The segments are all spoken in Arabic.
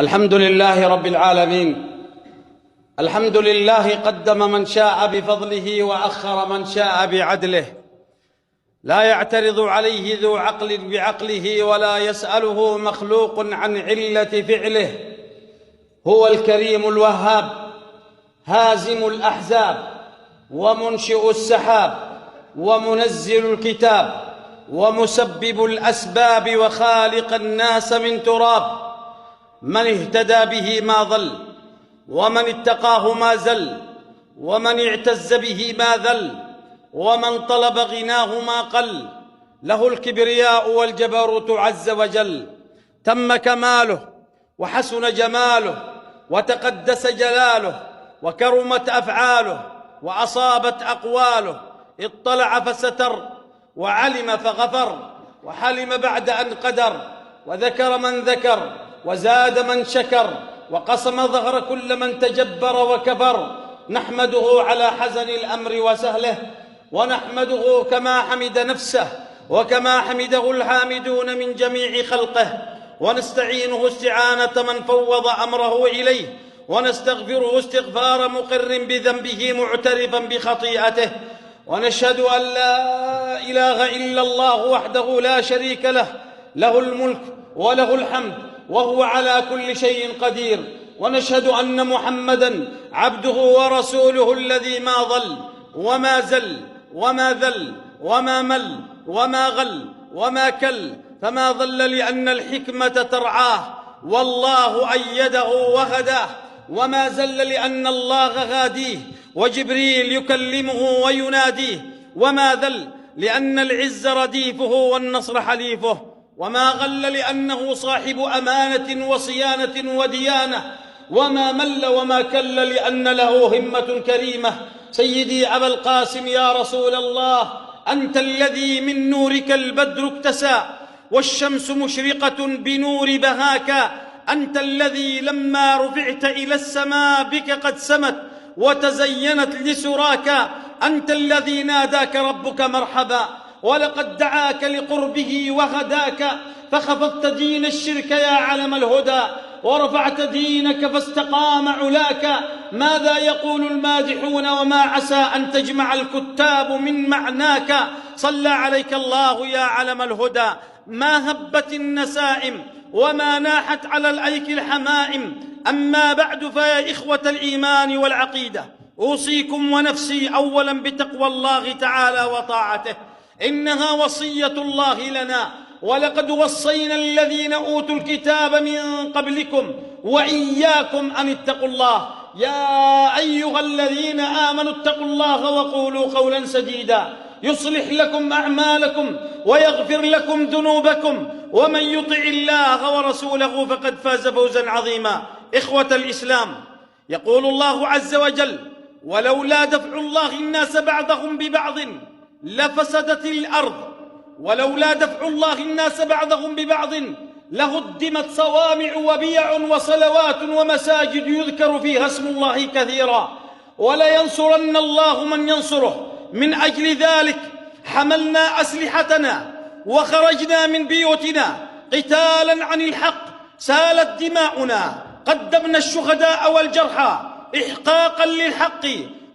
الحمد لله رب العالمين. الحمد لله قدم من شاء بفضله وأخر من شاء بعدله، لا يعترض عليه ذو عقل بعقله ولا يسأله مخلوق عن علة فعله. هو الكريم الوهاب، هازم الأحزاب ومنشئ السحاب ومنزل الكتاب ومسبب الأسباب وخالق الناس من تراب. من اهتدى به ما ضل، ومن اتقاه ما زل، ومن اعتز به ما ذل، ومن طلب غناه ما قل. له الكبرياء والجبروت عز وجل، تم كماله وحسن جماله وتقدس جلاله وكرمت أفعاله وأصابت أقواله. اطلع فستر، وعلم فغفر، وحلم بعد أن قدر، وذكر من ذكر، وزاد من شكر، وقسم ظهر كل من تجبر وكفر. نحمده على حزن الأمر وسهله، ونحمده كما حمد نفسه وكما حمده الحامدون من جميع خلقه، ونستعينه استعانة من فوض أمره إليه، ونستغفره استغفار مقر بذنبه معترفا بخطيئته. ونشهد أن لا إله إلا الله وحده لا شريك له، له الملك وله الحمد وهو على كل شيء قدير. ونشهد أن محمدًا عبده ورسوله الذي ما ضل وما زل وما ذل وما مل وما غل وما كل، فما ضل لأن الحكمة ترعاه والله أيده وهداه، وما زل لأن الله غاديه وجبريل يكلمه ويناديه، وما ذل لأن العز رديفه والنصر حليفه، وما غل لأنه صاحب أمانة وصيانة وديانة، وما مل وما كل لأن له همة كريمة. سيدي أبا القاسم يا رسول الله، أنت الذي من نورك البدر اكتسى والشمس مشرقة بنور بهاك، أنت الذي لما رفعت إلى السماء بك قد سمت وتزينت لسراك، أنت الذي ناداك ربك مرحبا ولقد دعاك لقربه وهداك، فخفضت دين الشرك يا علم الهدى ورفعت دينك فاستقام علاك. ماذا يقول المادحون وما عسى أن تجمع الكتاب من معناك؟ صلى عليك الله يا علم الهدى، ما هبت النسائم وما ناحت على الأيك الحمائم. أما بعد، فيا إخوة الإيمان والعقيدة، أوصيكم ونفسي أولا بتقوى الله تعالى وطاعته، إنها وصية الله لنا، ولقد وصينا الذين أوتوا الكتاب من قبلكم وإياكم أن اتقوا الله. يا أيها الذين آمنوا اتقوا الله وقولوا قولا سديدا يصلح لكم أعمالكم ويغفر لكم ذنوبكم، ومن يطع الله ورسوله فقد فاز فوزا عظيما. إخوة الإسلام، يقول الله عز وجل: ولولا دفع الله الناس بعضهم ببعض لفسدت الأرض، ولولا دفع الله الناس بعضهم ببعض لهدمت صوامع وبيع وصلوات ومساجد يذكر فيها اسم الله كثيرا، ولينصرن الله من ينصره. من أجل ذلك حملنا أسلحتنا وخرجنا من بيوتنا قتالا عن الحق، سالت دماؤنا، قدمنا الشهداء والجرحى إحقاقا للحق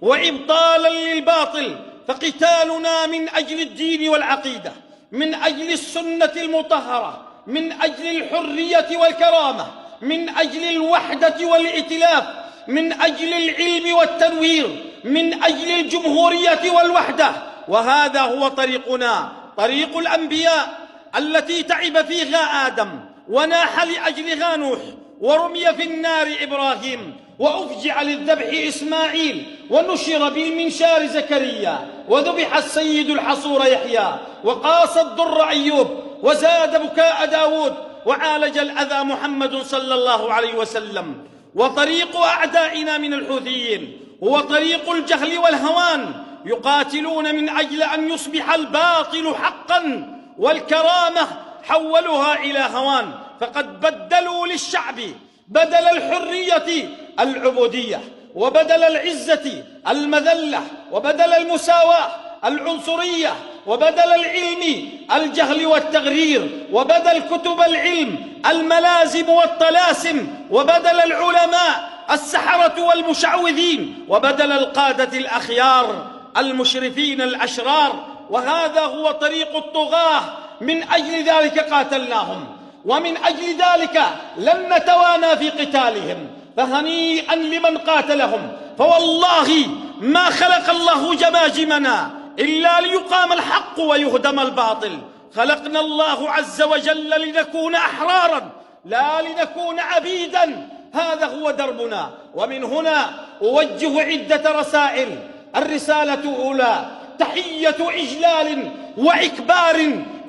وإبطالا للباطل. فقتالنا من أجل الدين والعقيدة، من أجل السنة المطهرة، من أجل الحرية والكرامة، من أجل الوحدة والائتلاف، من أجل العلم والتنوير، من أجل الجمهورية والوحدة. وهذا هو طريقنا، طريق الأنبياء التي تعب فيها آدم وناح لأجلها نوح، ورمي في النار إبراهيم، وأفجع للذبح إسماعيل، ونشر بالمنشار زكريا، وذبح السيد الحصور يحيى، وقاس الضر أيوب، وزاد بكاء داود، وعالج الأذى محمد صلى الله عليه وسلم. وطريق أعدائنا من الحوثيين هو طريق الجهل والهوان، يقاتلون من أجل أن يصبح الباطل حقا، والكرامة حولوها إلى هوان، فقد بدلوا للشعب بدل الحرية العبودية، وبدل العزة المذلة، وبدل المساواة العنصرية، وبدل العلم الجهل والتغرير، وبدل كتب العلم الملازم والطلاسم، وبدل العلماء السحرة والمشعوذين، وبدل القادة الأخيار المشرفين الأشرار. وهذا هو طريق الطغاة. من أجل ذلك قاتلناهم، ومن أجل ذلك لن نتوانى في قتالهم، فهنيئا لمن قاتلهم. فوالله ما خلق الله جماجمنا إلا ليقام الحق ويهدم الباطل. خلقنا الله عز وجل لنكون أحرارا لا لنكون عبيدا. هذا هو دربنا. ومن هنا أوجه عدة رسائل. الرسالة الأولى تحية إجلال وإكبار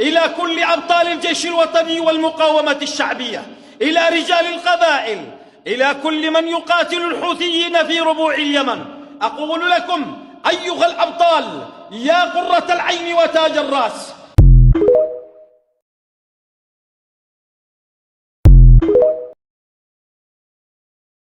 إلى كل أبطال الجيش الوطني والمقاومة الشعبية، إلى رجال القبائل، إلى كل من يقاتل الحوثيين في ربوع اليمن. أقول لكم أيها الأبطال يا قرة العين وتاج الرأس،